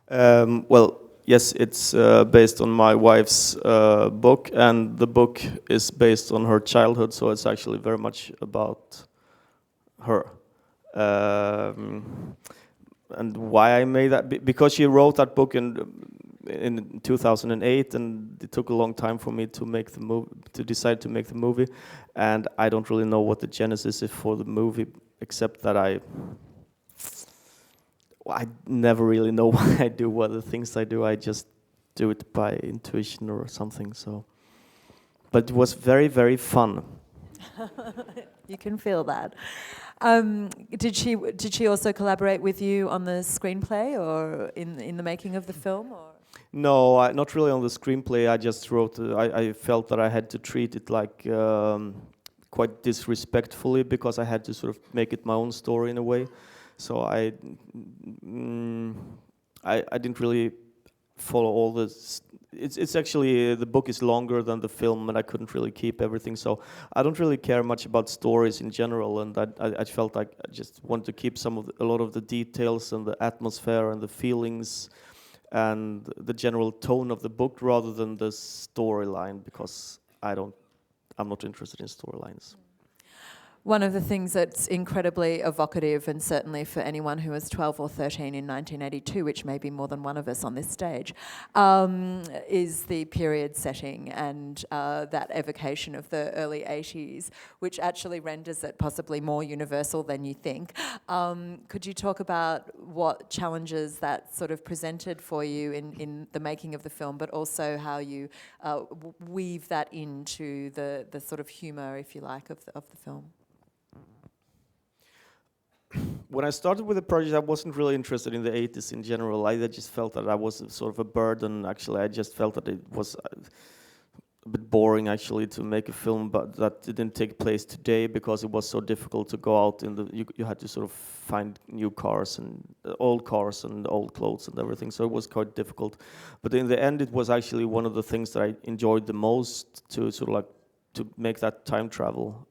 Well, yes, it's based on my wife's book, and the book is based on her childhood, so it's actually very much about her. Um, and why I made that, because she wrote that book in 2008, and it took a long time for me to make the movie, to decide to make the movie, and I don't really know what the genesis is for the movie, except that I never really know why I do what the things I do. I just do it by intuition or something. So, but it was very, very fun. You can feel that. Did she also collaborate with you on the screenplay or in the making of the film? Or? No, not really on the screenplay. I just wrote. I felt that I had to treat it like quite disrespectfully, because I had to sort of make it my own story in a way. So mm, I didn't really follow all this. It's actually the book is longer than the film, and I couldn't really keep everything. So I don't really care much about stories in general, and I felt like I just wanted to keep a lot of the details and the atmosphere and the feelings and the general tone of the book rather than the storyline, because I'm not interested in storylines. One of the things that's incredibly evocative, and certainly for anyone who was 12 or 13 in 1982, which may be more than one of us on this stage, is the period setting and that evocation of the early 80s, which actually renders it possibly more universal than you think. Could you talk about what challenges that sort of presented for you in the making of the film, but also how you weave that into the sort of humour, if you like, of the film? When I started with the project, I wasn't really interested in the 80s in general. I just felt that I was sort of a burden, actually. I just felt that it was a bit boring, actually, to make a film, but that didn't take place today because it was so difficult to go out in the... You had to sort of find new cars and old clothes and everything, so it was quite difficult. But in the end, it was actually one of the things that I enjoyed the most, to sort of like to make that time travel.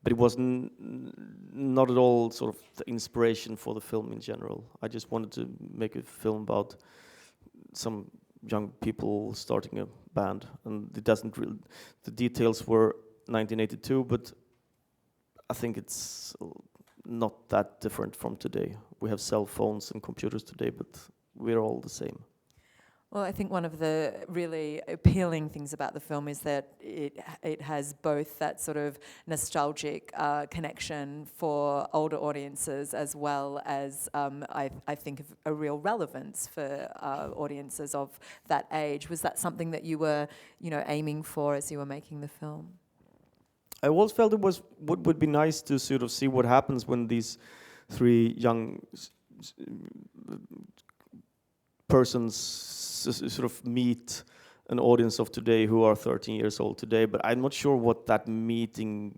But it was not at all sort of the inspiration for the film in general. I just wanted to make a film about some young people starting a band, and it doesn't really... The details were 1982, but I think it's not that different from today. We have cell phones and computers today, but we're all the same. Well, I think one of the really appealing things about the film is that it has both that sort of nostalgic connection for older audiences, as well as I think of a real relevance for audiences of that age. Was that something that you were, aiming for as you were making the film? I always felt it would be nice to sort of see what happens when these three young persons sort of meet an audience of today who are 13 years old today, but I'm not sure what that meeting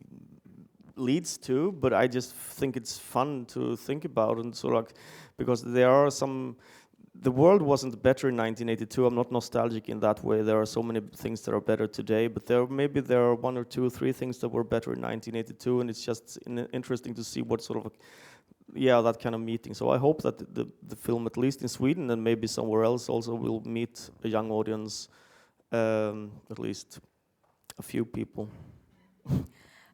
leads to, but I just think it's fun to think about, and sort of like, because there are the world wasn't better in 1982. I'm not nostalgic in that way. There are so many things that are better today, but maybe there are one or two or three things that were better in 1982, and it's just interesting to see what sort of that kind of meeting. So I hope that the film, at least in Sweden and maybe somewhere else, also will meet a young audience, at least a few people.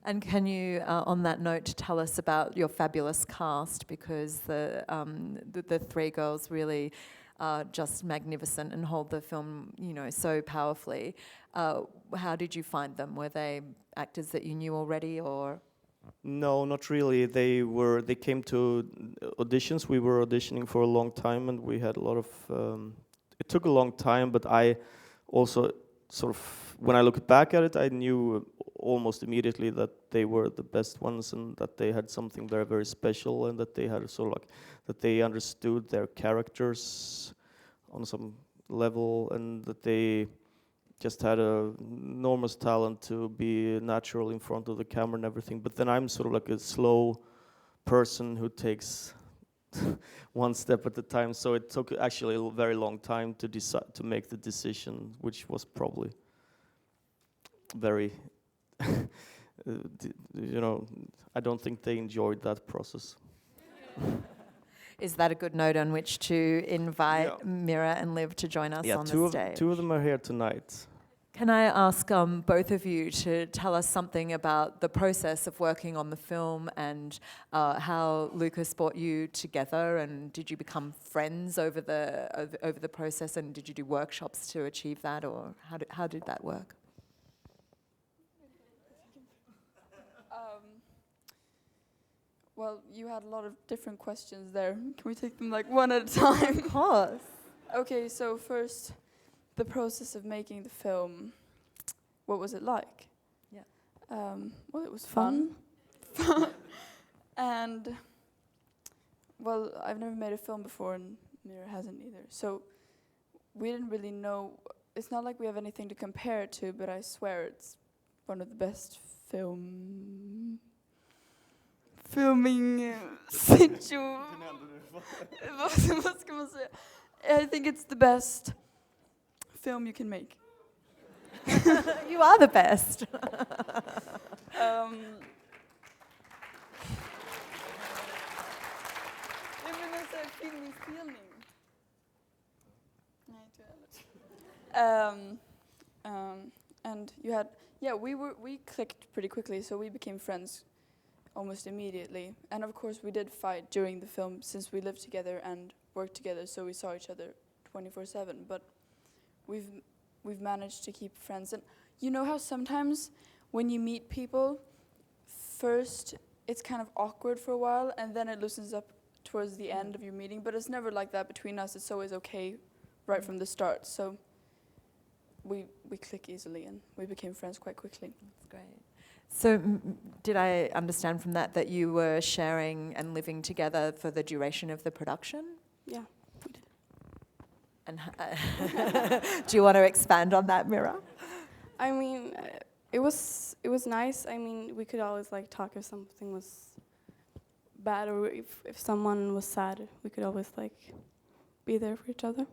And can you, on that note, tell us about your fabulous cast, because the three girls really are just magnificent and hold the film, so powerfully. How did you find them? Were they actors that you knew already, or? No, not really. They came to auditions. We were auditioning for a long time, and we had a lot of... it took a long time, but I also sort of, when I look back at it, I knew almost immediately that they were the best ones, and that they had something very, very special, and that they had sort of like, that they understood their characters on some level, and that they just had a enormous talent to be natural in front of the camera and everything. But then I'm sort of like a slow person who takes one step at a time. So it took actually a very long time to decide to make the decision, which was probably very, Mm. I don't think they enjoyed that process. Is that a good note on which to invite Mira and Liv to join us on the stage? Two of them are here tonight. Can I ask both of you to tell us something about the process of working on the film and how Lukas brought you together, and did you become friends over the process, and did you do workshops to achieve that, or how did that work? Well, you had a lot of different questions there. Can we take them like one at a time? Of course. Okay, so first, the process of making the film. What was it like? Yeah. Well, it was fun. And, well, I've never made a film before, and Mira hasn't either. So we didn't really know. It's not like we have anything to compare it to, but I swear it's one of the best filming Vad ska man säga? I think it's the best film you can make. You are the best. And you had, we clicked pretty quickly, so we became friends almost immediately. And of course we did fight during the film since we lived together and worked together, so we saw each other 24/7, but we've managed to keep friends. And you know how sometimes when you meet people, first it's kind of awkward for a while and then it loosens up towards the end of your meeting, but it's never like that between us. It's always okay right from the start. So we click easily and we became friends quite quickly. That's great. So did I understand from that you were sharing and living together for the duration of the production? Yeah, we did. And do you want to expand on that, Mira? I mean, it was nice. I mean, we could always like talk if something was bad or if someone was sad. We could always like be there for each other.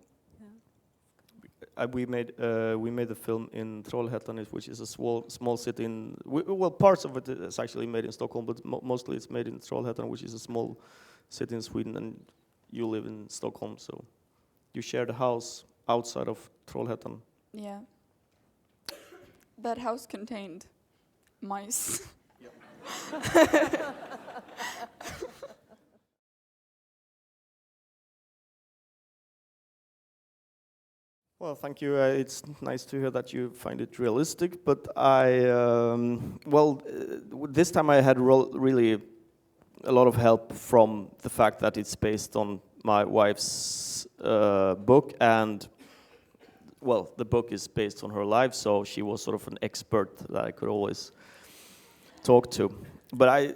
We made the film in Trollhättan, which is a small city in. Well, parts of it is actually made in Stockholm, but mostly it's made in Trollhättan, which is a small city in Sweden, and you live in Stockholm, so you shared a house outside of Trollhättan. Yeah. That house contained mice. Well, thank you. It's nice to hear that you find it realistic, but this time I had really a lot of help from the fact that it's based on my wife's book, and well, the book is based on her life, so she was sort of an expert that I could always talk to. But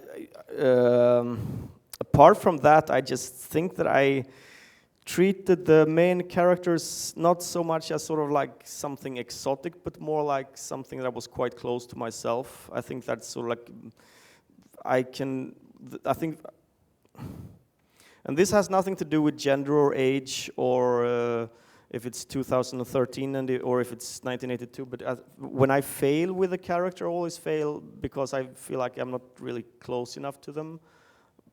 apart from that, I just think that I treated the main characters not so much as sort of like something exotic, but more like something that was quite close to myself. I think that's sort of like and this has nothing to do with gender or age or if it's 2013 or if it's 1982. But when I fail with a character, I always fail because I feel like I'm not really close enough to them.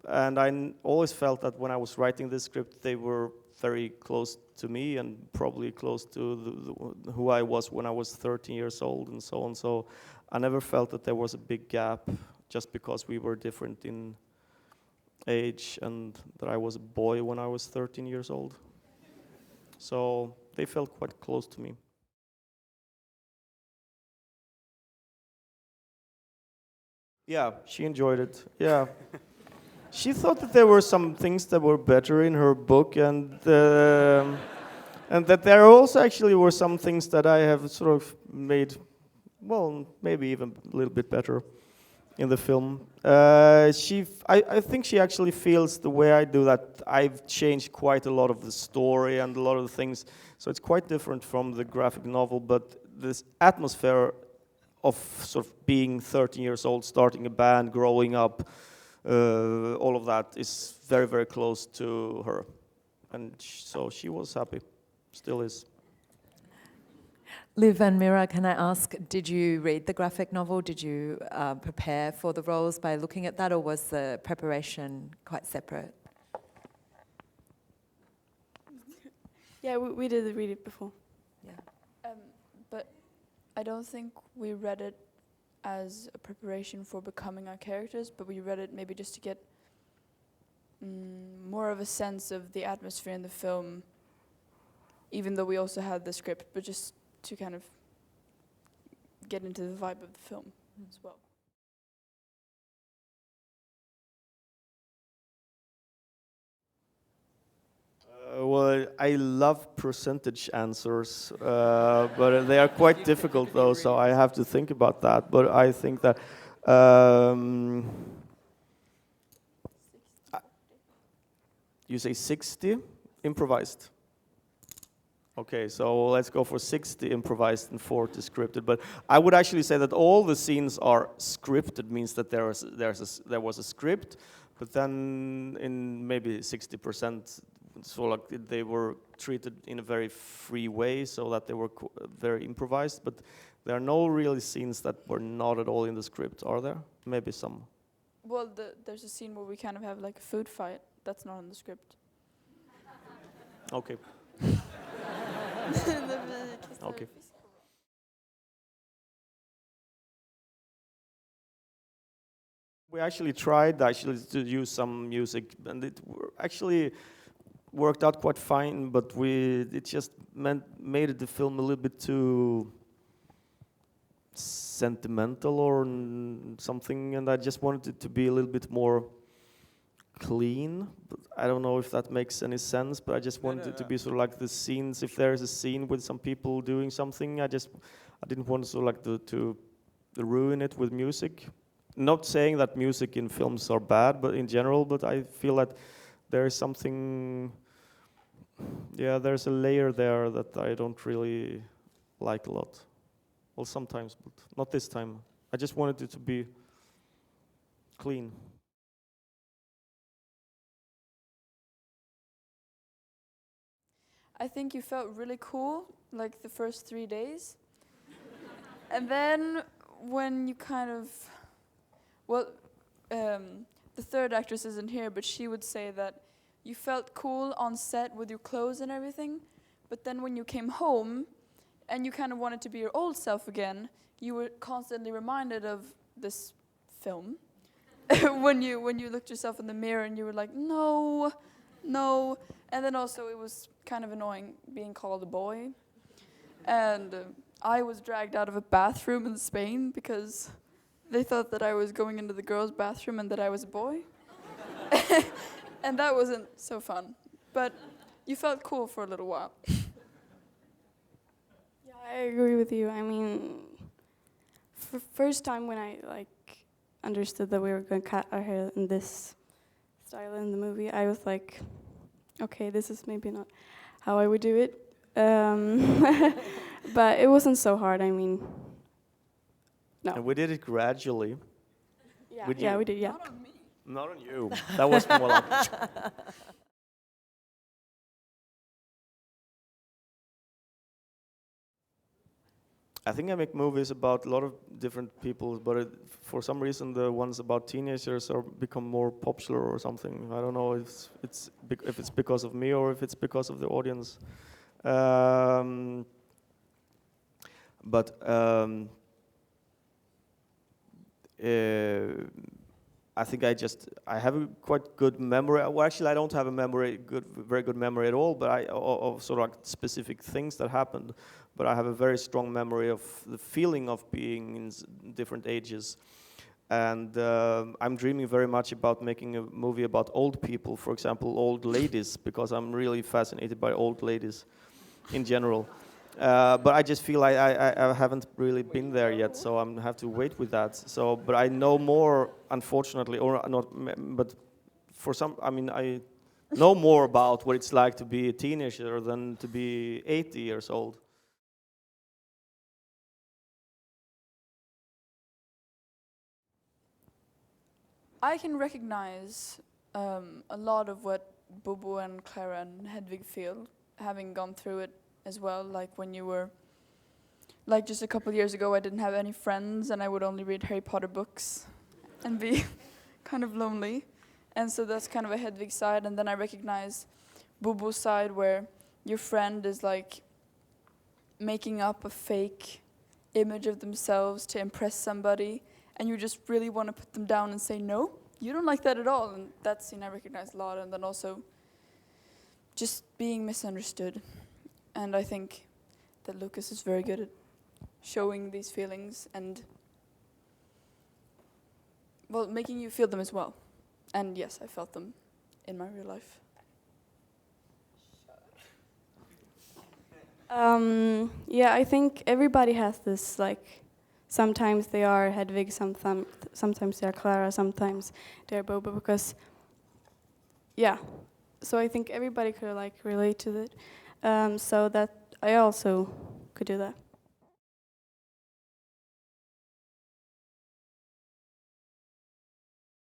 And I always felt that when I was writing this script, they were very close to me and probably close to who I was when I was 13 years old and so on. So I never felt that there was a big gap just because we were different in age and that I was a boy when I was 13 years old. So they felt quite close to me. Yeah, she enjoyed it. Yeah. She thought that there were some things that were better in her book, and that there also actually were some things that I have sort of made, well, maybe even a little bit better in the film. I think she actually feels the way I do that I've changed quite a lot of the story and a lot of the things, so it's quite different from the graphic novel, but this atmosphere of sort of being 13 years old, starting a band, growing up, all of that is very, very close to her. And so she was happy, still is. Liv and Mira, can I ask, did you read the graphic novel? Did you prepare for the roles by looking at that, or was the preparation quite separate? Yeah, we did read it before. But I don't think we read it as a preparation for becoming our characters, but we read it maybe just to get more of a sense of the atmosphere in the film, even though we also had the script, but just to kind of get into the vibe of the film as well. Well, I love percentage answers, but they are quite difficult though, so I have to think about that. But I think that you say 60 improvised. Okay, so let's go for 60 improvised and 40 scripted. But I would actually say that all the scenes are scripted, means that there was a script, but then in maybe 60%, so like they were treated in a very free way, so that they were very improvised. But there are no really scenes that were not at all in the script, are there? Maybe some. Well, there's a scene where we kind of have like a food fight. That's not in the script. Okay. Okay. We actually tried to use some music, and it actually worked out quite fine. But it just made the film a little bit too sentimental or something, and I just wanted it to be a little bit more clean. But I don't know if that makes any sense, but I just wanted it to be sort of like the scenes. If there is a scene with some people doing something, I didn't want to sort of like to ruin it with music. Not saying that music in films are bad, but in general, but I feel that there is something, there's a layer there that I don't really like a lot. Well, sometimes, but not this time. I just wanted it to be clean. I think you felt really cool, like the first 3 days. And then when you kind of, the third actress isn't here, but she would say that you felt cool on set with your clothes and everything, but then when you came home and you kind of wanted to be your old self again, you were constantly reminded of this film. when you looked yourself in the mirror and you were like, no. And then also it was kind of annoying being called a boy. And I was dragged out of a bathroom in Spain because they thought that I was going into the girls' bathroom and that I was a boy. And that wasn't so fun. But you felt cool for a little while. Yeah, I agree with you. I mean, first time when I understood that we were going to cut our hair in this style in the movie, I was like, okay, this is maybe not how I would do it. But it wasn't so hard, I mean, no. And we did it gradually. Yeah, Would yeah, you- we did, yeah. Not on me. Not on you. That was more like... I think I make movies about a lot of different people, but for some reason the ones about teenagers are become more popular or something. I don't know if it's because of me or if it's because of the audience. I think I have a quite good memory. Well, actually, I don't have a very good memory at all. But of sort of like specific things that happened. But I have a very strong memory of the feeling of being in different ages. And I'm dreaming very much about making a movie about old people, for example, old ladies, because I'm really fascinated by old ladies in general. But I just feel I haven't really been there yet, so I'm have to wait with that. So, but I know more, unfortunately, or not. But for some, I mean, I know more about what it's like to be a teenager than to be 80 years old. I can recognize a lot of what Bobo and Clara and Hedvig feel, having gone through it as well. Like when you were, like just a couple years ago, I didn't have any friends and I would only read Harry Potter books and be kind of lonely. And so that's kind of a Hedvig side. And then I recognize Bobo's side where your friend is like making up a fake image of themselves to impress somebody, and you just really want to put them down and say, no, you don't like that at all. And that scene I recognize a lot. And then also just being misunderstood. And I think that Lukas is very good at showing these feelings and, well, making you feel them as well. And yes, I felt them in my real life. Yeah, I think everybody has this, like, sometimes they are Hedvig, sometimes they are Clara, sometimes they're Boba, because, yeah. So I think everybody could, like, relate to it. So that I also could do that.